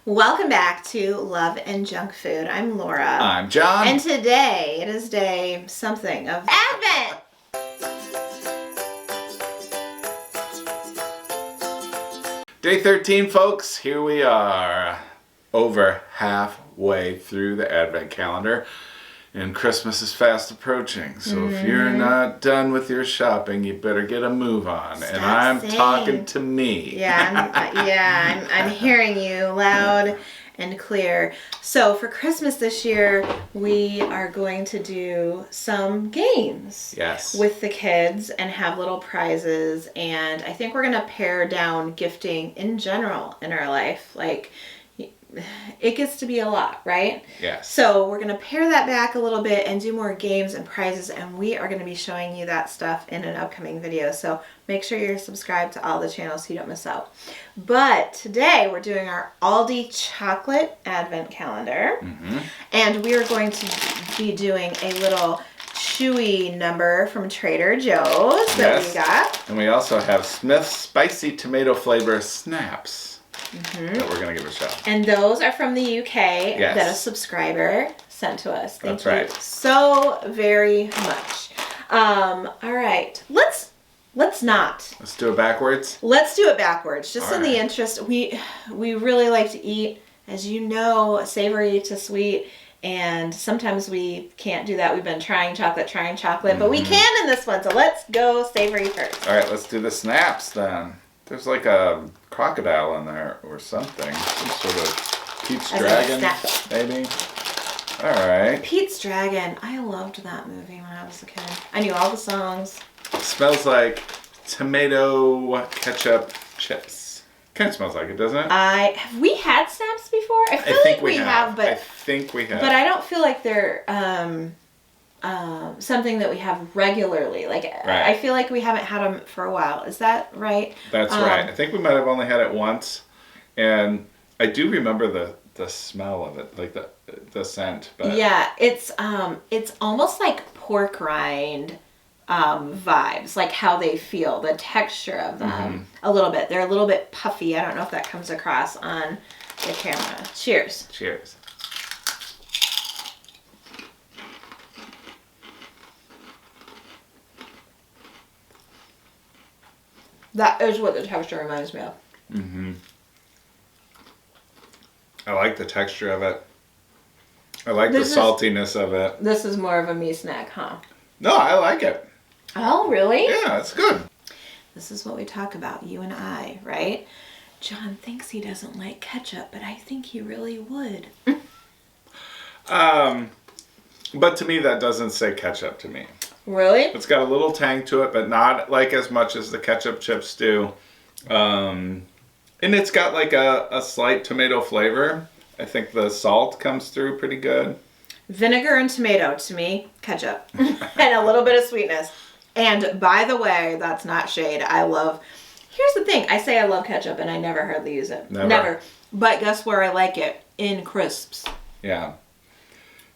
Welcome back to Love and Junk Food. I'm Laura. I'm John. And today it is day something of Advent. Day 13, folks. Here we are, over halfway through the Advent calendar, and Christmas is fast approaching. So if you're not done with your shopping, you better get a move on. Stop and I'm saying. talking to me. I'm hearing you loud and clear. So for Christmas this year, we are going to do some games. Yes. With the kids and have little prizes. And I think we're going to pare down gifting in general in our life. Like, it gets to be a lot, right? Yes. So we're going to pare that back a little bit and do more games and prizes, and we are going to be showing you that stuff in an upcoming video. So make sure you're subscribed to all the channels so you don't miss out. But today we're doing our Aldi chocolate advent calendar, and we are going to be doing a little chewy number from Trader Joe's that we got. And we also have Smith's spicy tomato flavor snaps. That we're going to give a shot. And those are from the UK that a subscriber sent to us. Thank you so very much. All right. Let's do it backwards. Let's do it backwards. Just all in the interest, we really like to eat, as you know, savory to sweet. And sometimes we can't do that. We've been trying chocolate, but we can in this one. So let's go savory first. All right, let's do the snaps then. There's like a crocodile in there or something. Some sort of Pete's Dragon, maybe. All right. Pete's Dragon. I loved that movie when I was a kid. I knew all the songs. It smells like tomato ketchup chips. Kind of smells like it, doesn't it? Have we had snaps before? I feel like we have, but I think we have. But I don't feel like they're something that we have regularly. Like, I feel like we haven't had them for a while. Is that right? That's right. I think we might have only had it once, and I do remember the smell of it, like the scent. But yeah, it's almost like pork rind vibes, like how they feel, the texture of them a little bit. They're a little bit puffy. I don't know if that comes across on the camera. Cheers. Cheers. That is what the texture reminds me of. I like the texture of it. I like the saltiness of it. This is more of a me snack, huh? No, I like it. Oh, really? Yeah, it's good. This is what we talk about, you and I, right? John thinks he doesn't like ketchup, but I think he really would. But to me, that doesn't say ketchup to me. Really? It's got a little tang to it, but not like as much as the ketchup chips do. And it's got like a slight tomato flavor. I think the salt comes through pretty good. Vinegar and tomato, to me, ketchup. And a little bit of sweetness. And by the way, that's not shade. Here's the thing. I say I love ketchup and I never hardly use it. Never. But guess where I like it? In crisps. Yeah.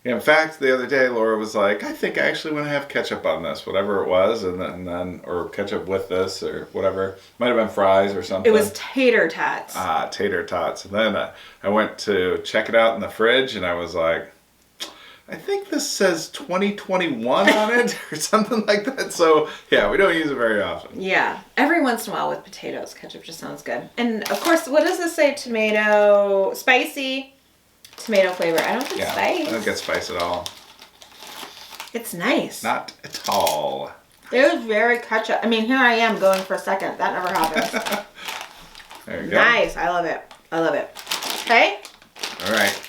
In fact, the other day, Laura was like, I think I actually want to have ketchup on this, whatever it was, and then or ketchup with this, or whatever. Might have been fries or something. It was tater tots. Tater tots. And then I went to check it out in the fridge, and I was like, I think this says 2021 on it, or something like that. So, yeah, we don't use it very often. Yeah. Every once in a while with potatoes, ketchup just sounds good. And, of course, what does this say? Tomato, spicy. Tomato flavor. I don't get spice. I don't get spice at all. It's nice. Not at all. It was very ketchup. I mean, here I am going for a second. That never happens. There you go. Nice. I love it. I love it. Okay? All right.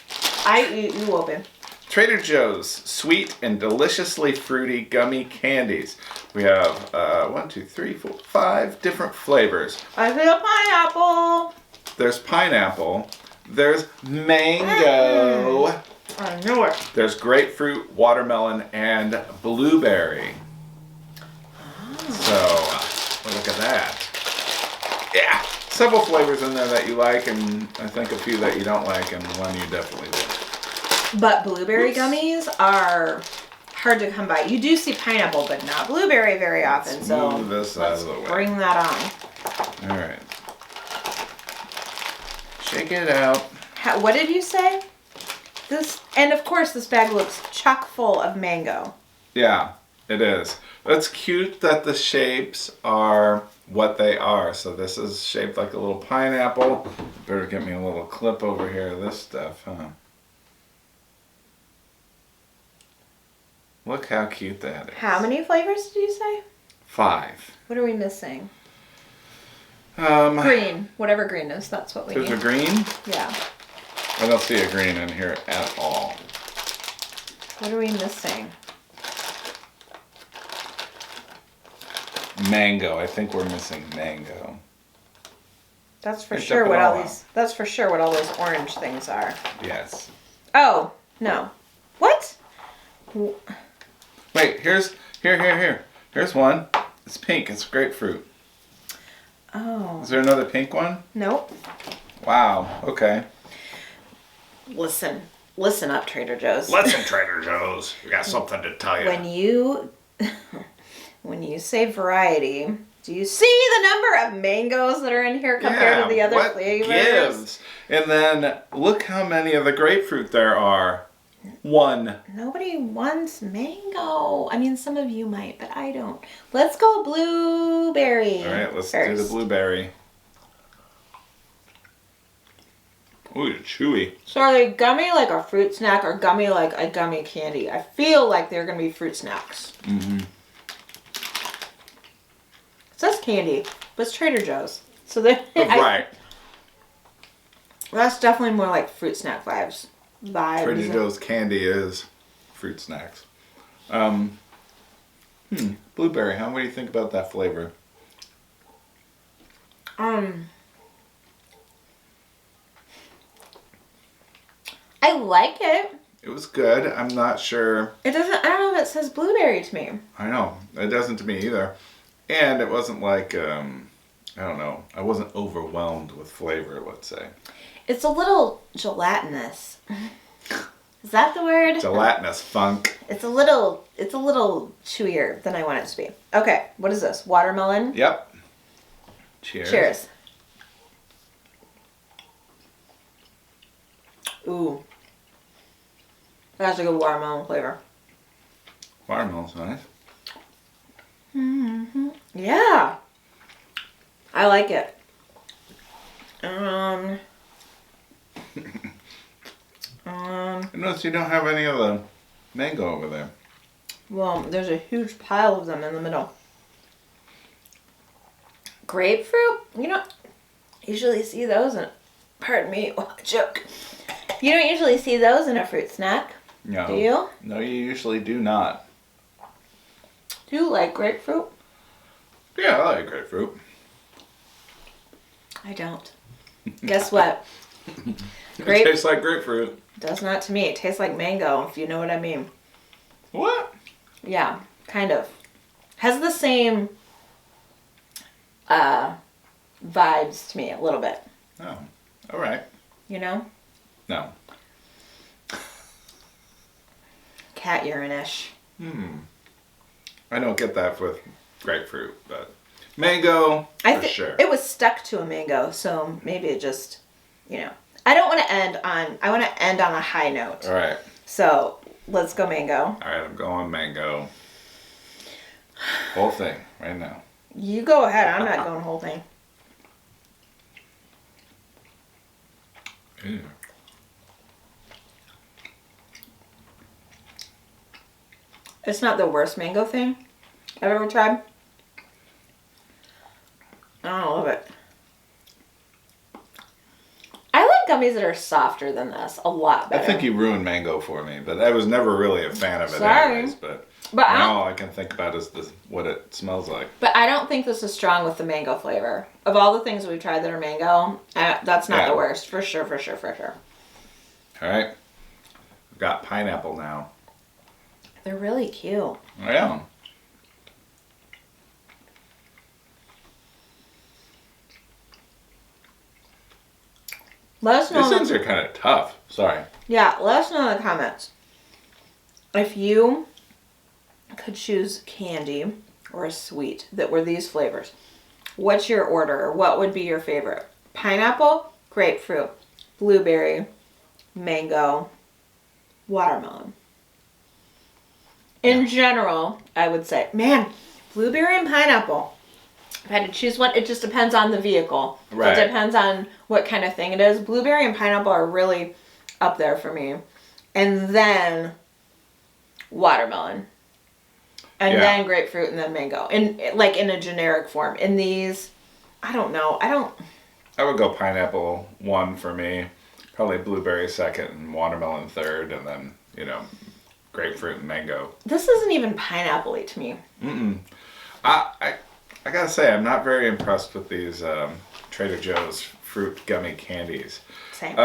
You open. Trader Joe's sweet and deliciously fruity gummy candies. We have 5 different flavors. I feel pineapple. There's pineapple. There's mango. I knew it. There's grapefruit, watermelon, and blueberry. So, look at that. Yeah. Several flavors in there that you like, and I think a few that you don't like, and one you definitely do. But blueberry gummies are hard to come by. You do see pineapple, but not blueberry very often. So let's bring that on. All right. Shake it out. What did you say? This, and of course this bag looks chock full of mango. Yeah, it is. It's cute that the shapes are what they are. So this is shaped like a little pineapple. Better get me a little clip over here of this stuff, huh? Look how cute that is. How many flavors did you say? 5. What are we missing? Green. Whatever green is, that's what we need. There's a green? Yeah. I don't see a green in here at all. What are we missing? Mango. I think we're missing mango. That's for Picked sure up what it all all these. That's for sure what all those orange things are. Yes. Oh no! What? Wait. Here. Here's one. It's pink. It's grapefruit. Oh. Is there another pink one? Nope. Wow. Okay. Listen up, Trader Joe's. Listen, Trader Joe's. We got something to tell you. When you say variety, do you see the number of mangoes that are in here compared to the other what flavors? gives? And then look how many of the grapefruit there are. 1. Nobody wants mango. I mean, some of you might, but I don't. Let's go blueberry. All right, let's first. do the blueberry. Ooh, chewy. So are they gummy like a fruit snack or gummy like a gummy candy? I feel like they're going to be fruit snacks. Mm-hmm. It says candy, but it's Trader Joe's. So they Right. That's definitely more like fruit snack vibes. Trader Joe's candy is fruit snacks. Blueberry. What do you think about that flavor? I like it. It was good. I'm not sure. It doesn't. I don't know if it says blueberry to me. I know. It doesn't to me either. And it wasn't like, I don't know. I wasn't overwhelmed with flavor, let's say. It's a little gelatinous. Is that the word? Gelatinous funk. It's a little chewier than I want it to be. Okay, what is this? Watermelon? Yep. Cheers. Cheers. Ooh. That's a good watermelon flavor. Watermelon's nice. Mm-hmm. Yeah. I like it. I notice you don't have any of the mango over there. Well, there's a huge pile of them in the middle. Grapefruit? You don't usually see those in, pardon me, joke. You don't usually see those in a fruit snack. No. Do you? No, you usually do not. Do you like grapefruit? Yeah, I like grapefruit. I don't. Guess what? It tastes like grapefruit. Does not to me. It tastes like mango, if you know what I mean. What? Yeah, kind of. Has the same vibes to me a little bit. Oh, all right. You know? No. Cat urine-ish. I don't get that with grapefruit, but mango, for sure. It was stuck to a mango, so maybe it just, you know. I want to end on a high note. All right. So, let's go mango. All right, I'm going mango. Whole thing, right now. You go ahead. I'm not going whole thing. Ew. It's not the worst mango thing I've ever tried. I love it. I like gummies that are softer than this a lot better. I think you ruined mango for me, but I was never really a fan of it anyways. But now all I can think about is what it smells like. But I don't think this is strong with the mango flavor. Of all the things we've tried that are mango, that's not the worst. For sure. All right. We've got pineapple now. They're really cute. Yeah. Let us know. These things are kind of tough. Sorry. Yeah, let us know in the comments. If you could choose candy or a sweet that were these flavors, what's your order? Or what would be your favorite? Pineapple, grapefruit, blueberry, mango, watermelon. In general, I would say, man, blueberry and pineapple. If I had to choose one, it just depends on the vehicle. Right. It depends on what kind of thing it is. Blueberry and pineapple are really up there for me. And then watermelon. And then grapefruit and then mango. In a generic form. In these, I don't know. I would go pineapple 1 for me. Probably blueberry 2nd and watermelon 3rd, and then, grapefruit and mango. This isn't even pineapple-y to me. I gotta say, I'm not very impressed with these Trader Joe's fruit gummy candies. Same.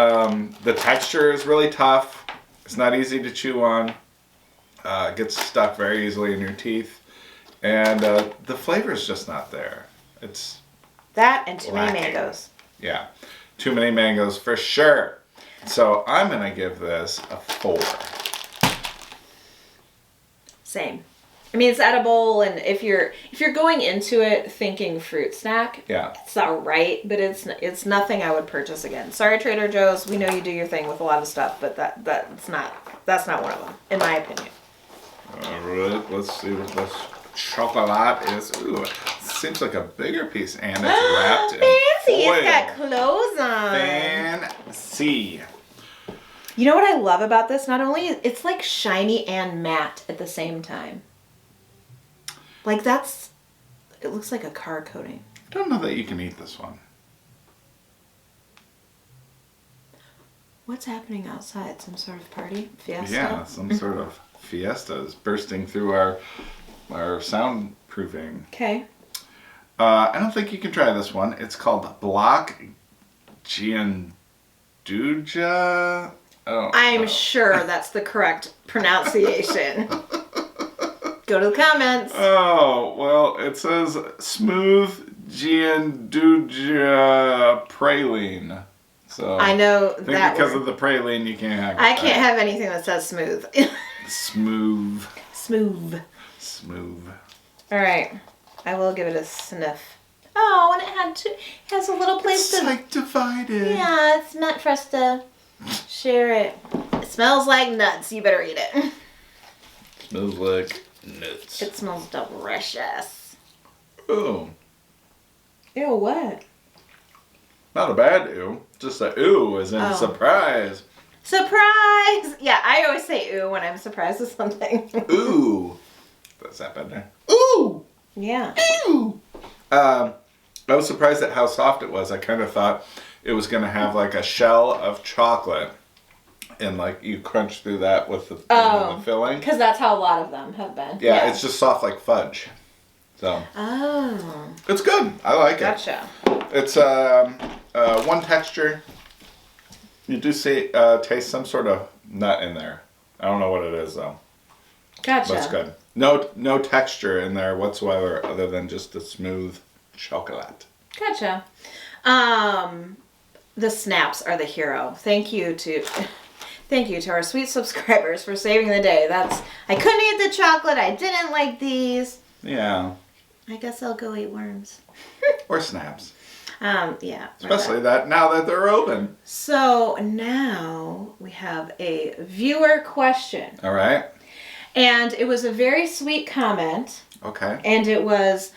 The texture is really tough. It's not easy to chew on. It gets stuck very easily in your teeth. And the flavor's just not there. It's that and too lacking. many mangoes. Yeah. Too many mangoes for sure. So I'm going to give this a 4. Same. I mean, it's edible, and if you're going into it thinking fruit snack, it's all right, but it's nothing I would purchase again. Sorry, Trader Joe's. We know you do your thing with a lot of stuff, but that's not one of them, in my opinion. All right, let's see what this chocolate is. Ooh, seems like a bigger piece, and it's wrapped in fancy! foil. It's got clothes on. Fancy. You know what I love about this? Not only it's like shiny and matte at the same time. Like it looks like a car coating. I don't know that you can eat this one. What's happening outside? Some sort of party? Fiesta? Yeah, some sort of fiesta is bursting through our soundproofing. Okay. I don't think you can try this one. It's called Block Gianduja. I'm sure that's the correct pronunciation. Go to the comments. Oh, well, it says Smooth Gianduja Praline. So I know I think that because word. of the praline, you can't have it. I can't have anything that says smooth. Smooth. Smooth. Smooth. All right. I will give it a sniff. Oh, and it has a little place It's to... like divided. Yeah, it's meant for us to share it. It smells like nuts. You better eat it. Smells like nuts. It smells delicious. Oh. Ew, what? Not a bad ew. Just a ooh as in surprise. Surprise! Yeah, I always say ooh when I'm surprised with something. Ooh. That's that better. Ooh. Yeah. Ooh. I was surprised at how soft it was. I kind of thought it was going to have like a shell of chocolate. And like you crunch through that with the filling. Because that's how a lot of them have been. Yeah, it's just soft like fudge. So. Oh. It's good. I like it. Gotcha. It's one texture. You do see taste some sort of nut in there. I don't know what it is though. Gotcha. But it's good. No texture in there whatsoever other than just the smooth chocolate. Gotcha. The snaps are the hero. Thank you to our sweet subscribers for saving the day. I couldn't eat the chocolate. I didn't like these. Yeah. I guess I'll go eat worms. Or snaps. Yeah. Especially that now that they're open. So now we have a viewer question. All right. And it was a very sweet comment. Okay. And it was,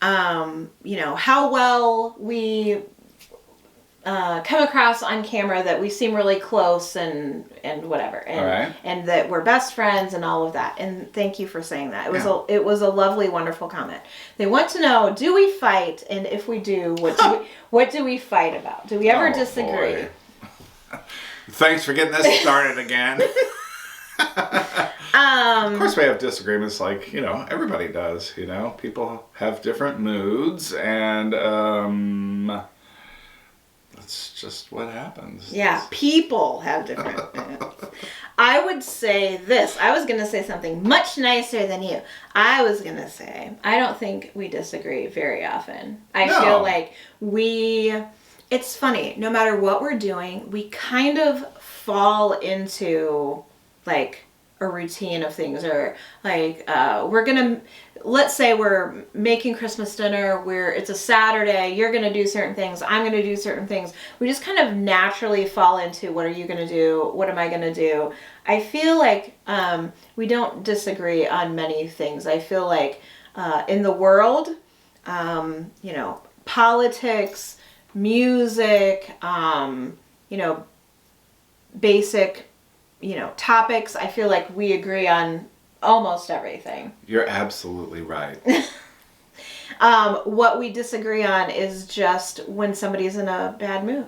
how well we come across on camera, that we seem really close and whatever. And, all right. And that we're best friends and all of that. And thank you for saying that. It was a lovely, wonderful comment. They want to know, do we fight? And if we do, what do we fight about? Do we ever disagree? Boy. Thanks for getting this started again. Of course we have disagreements like, everybody does, People have different moods and that's just what happens. Yeah, people have different I would say this. I was going to say something much nicer than you. I was going to say, I don't think we disagree very often. I feel like it's funny, no matter what we're doing, we kind of fall into like a a routine of things, or like let's say we're making Christmas dinner where it's a Saturday, you're gonna do certain things, I'm gonna do certain things. We just kind of naturally fall into, what are you gonna do? What am I gonna do? I feel like we don't disagree on many things. I feel like in the world, politics, music, basic, topics, I feel like we agree on almost everything. You're absolutely right. What we disagree on is just when somebody's in a bad mood.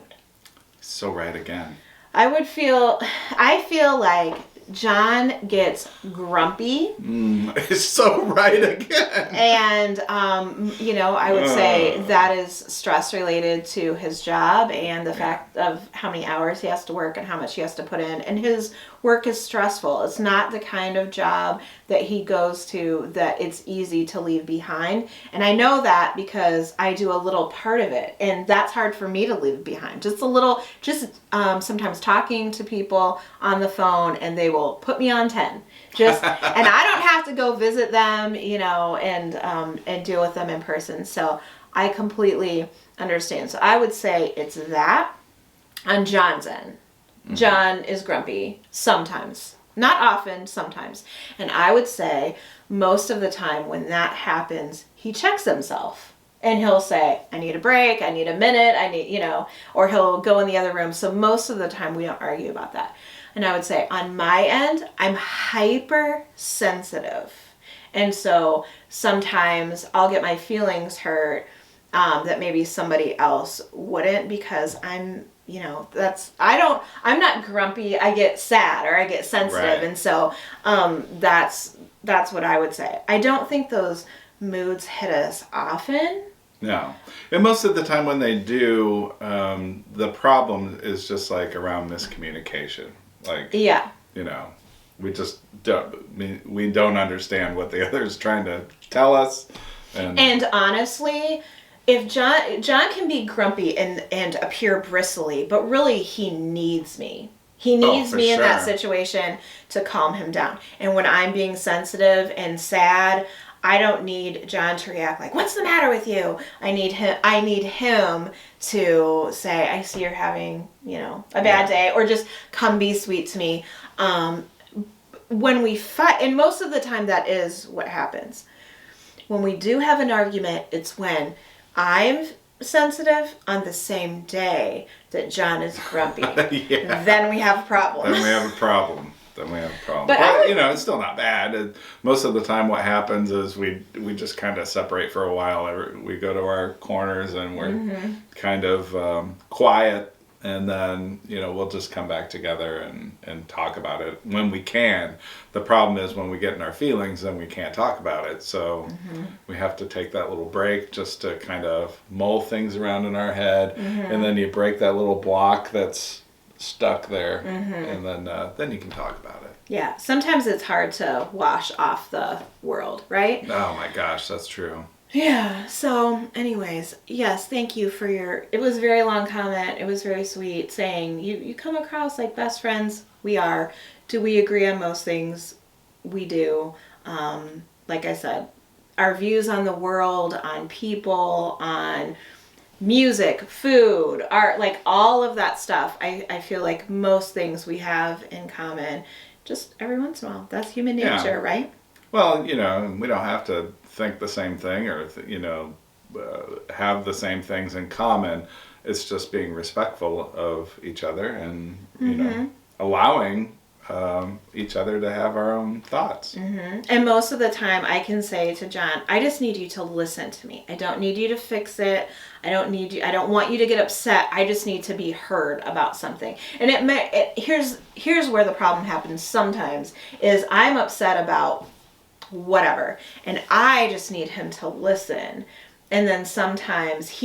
So right again. I feel like John gets grumpy. It's so right again. And, I would say that is stress related to his job and the fact of how many hours he has to work and how much he has to put in. And his work is stressful. It's not the kind of job that he goes to that it's easy to leave behind. And I know that because I do a little part of it. And that's hard for me to leave behind. Just sometimes talking to people on the phone, and they will put me on 10. And I don't have to go visit them, and deal with them in person. So I completely understand. So I would say it's that on John's end. John is grumpy sometimes, not often, sometimes. And I would say most of the time when that happens, he checks himself. And he'll say, I need a break, I need a minute, or he'll go in the other room. So most of the time we don't argue about that. And I would say on my end, I'm hypersensitive. And so sometimes I'll get my feelings hurt that maybe somebody else wouldn't, because I'm not grumpy. I get sad or I get sensitive. Right. And so that's what I would say. I don't think those moods hit us often. No. And most of the time when they do, the problem is just like around miscommunication. Like, yeah. We just don't understand what the other is trying to tell us. And honestly, if John can be grumpy and appear bristly, but really he needs me. He needs me in that situation to calm him down. And when I'm being sensitive and sad, I don't need John to react like, what's the matter with you? I need him to say, I see you're having, a bad day, or just come be sweet to me. When we fight, and most of the time that is what happens. When we do have an argument, it's when I'm sensitive on the same day that John is grumpy. Yeah. Then we have a problem. Then we have a problem. But it's still not bad. Most of the time what happens is we just kind of separate for a while. We go to our corners and we're kind of quiet. And then, we'll just come back together and talk about it when we can. The problem is when we get in our feelings, then we can't talk about it. So we have to take that little break just to kind of mull things around in our head. And then you break that little block that's stuck there. And then you can talk about it. Yeah. Sometimes it's hard to wash off the world, right? Oh my gosh, that's true. Yeah. So anyways, yes, thank you for it was a very long comment. It was very sweet, saying you come across like best friends. We are. Do we agree on most things? We do. Like I said, our views on the world, on people, on music, food, art, like all of that stuff. I feel like most things we have in common, just every once in a while. That's human nature, right? Well, we don't have to think the same thing or, have the same things in common. It's just being respectful of each other and, allowing each other to have our own thoughts. And most of the time I can say to John, I just need you to listen to me. I don't need you to fix it. I don't want you to get upset. I just need to be heard about something. And here's where the problem happens sometimes is I'm upset about whatever, and I just need him to listen. And then sometimes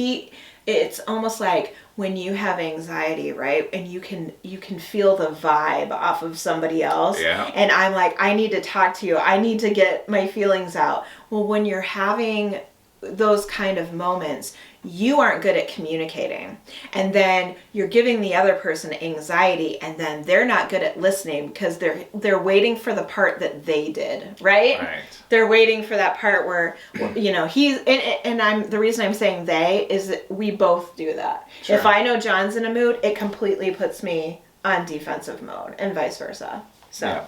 it's almost like when you have anxiety, right? And you can feel the vibe off of somebody else. Yeah. And I'm like, I need to talk to you. I need to get my feelings out. Well, when you're having those kind of moments, you aren't good at communicating. And then you're giving the other person anxiety, and then they're not good at listening because they're waiting for the part that they did, right? Right. They're waiting for that part where, you know, the reason I'm saying they is that we both do that. Sure. If I know John's in a mood, it completely puts me on defensive mode, and vice versa. So, Yeah.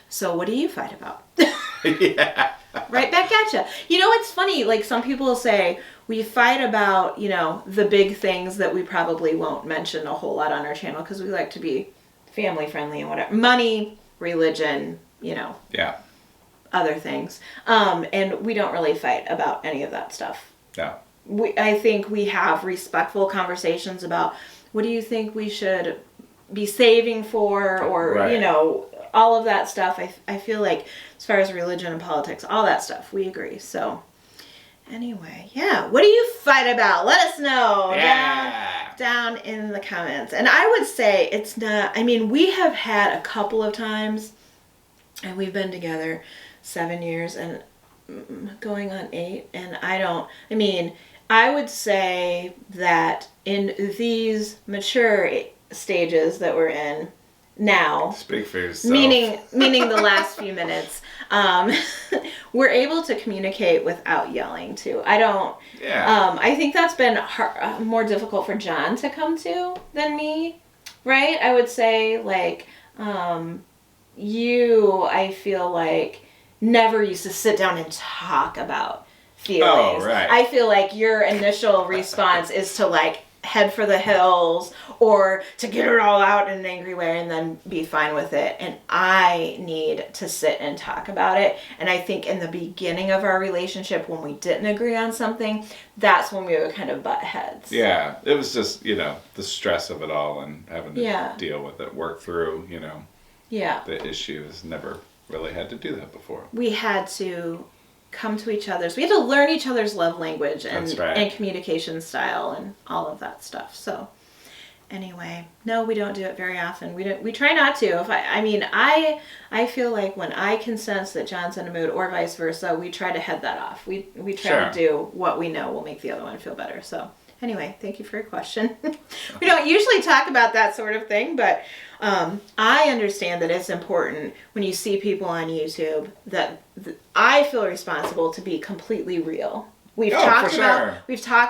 So what do you fight about? Yeah. Right back at you. You know, it's funny, like some people will say, we fight about, you know, the big things that we probably won't mention a whole lot on our channel because we like to be family friendly and whatever. Money, religion, you know. Yeah. Other things. And we don't really fight about any of that stuff. Yeah. I think we have respectful conversations about what do you think we should be saving for, or, Right. you know, all of that stuff. I feel like as far as religion and politics, all that stuff, we agree. So anyway, yeah. What do you fight about? Let us know. Yeah. Down in the comments. And I would say it's not, I mean, we have had a couple of times, and we've been together 7 years and going on 8. And I would say that in these mature stages that we're in now, Speak for yourself. meaning the last few minutes, we're able to communicate without yelling too. I think that's been more difficult for John to come to than me, right? I would say, like, I feel like never used to sit down and talk about feelings. Oh, right. I feel like your initial response is to, like, head for the hills or to get it all out in an angry way and then be fine with it. And I need to sit and talk about it. And I think in the beginning of our relationship, when we didn't agree on something, that's when we would kind of butt heads. Yeah. It was just, you know, the stress of it all and having to deal with it, work through, you know, the issues. Never really had to do that before. We had to come to each other's. We had to learn each other's love language and, That's right. and communication style and all of that stuff. So anyway, no, we don't do it very often. We try not to. I feel like when I can sense that John's in a mood or vice versa, we try to head that off. We try to do what we know will make the other one feel better. So anyway, thank you for your question. We don't usually talk about that sort of thing, but I understand that it's important when you see people on YouTube that I feel responsible to be completely real. We've talked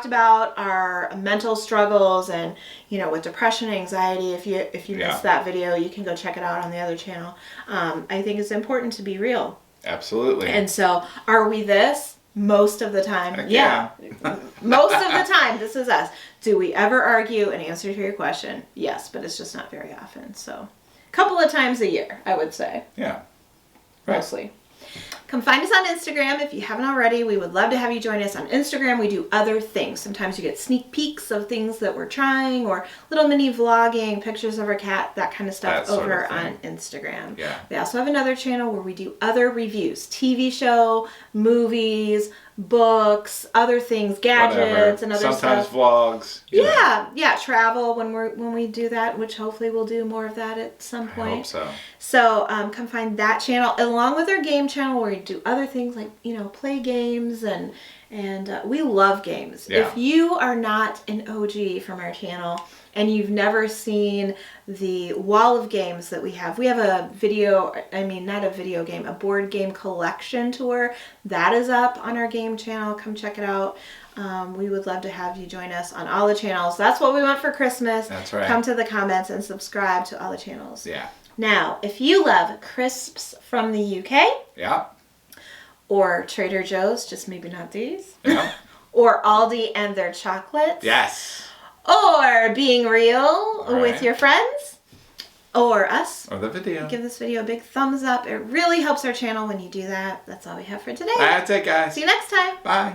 about our mental struggles and, you know, with depression, anxiety. If you missed that video, you can go check it out on the other channel. I think it's important to be real. Absolutely. And so, are we this? Most of the time, yeah. Most of the time, this is us. Do we ever argue? And answer to your question, yes, but it's just not very often. So, a couple of times a year, I would say. Yeah. Right. Mostly. Come find us on Instagram if you haven't already. We would love to have you join us on Instagram. We do other things. Sometimes you get sneak peeks of things that we're trying, or little mini vlogging, pictures of our cat, that kind of stuff over on Instagram. Yeah. We also have another channel where we do other reviews, TV show, movies, books, other things, gadgets, and other Sometimes stuff. Vlogs. Yeah, travel when we do that, which hopefully we'll do more of that at some point. I hope so. So come find that channel along with our game channel where we do other things like, you know, play games and we love games. Yeah. If you are not an OG from our channel and you've never seen the wall of games that we have a board game collection tour that is up on our game channel. Come check it out. We would love to have you join us on all the channels. That's what we want for Christmas. That's right. Come to the comments and subscribe to all the channels. Yeah. Now, if you love crisps from the UK, Yeah. or Trader Joe's, just maybe not these, Yeah. or Aldi and their chocolates, Yes. or being real with your friends, or us, Or the video. give this video a big thumbs up. It really helps our channel when you do that. That's all we have for today. That's it, guys. See you next time. Bye.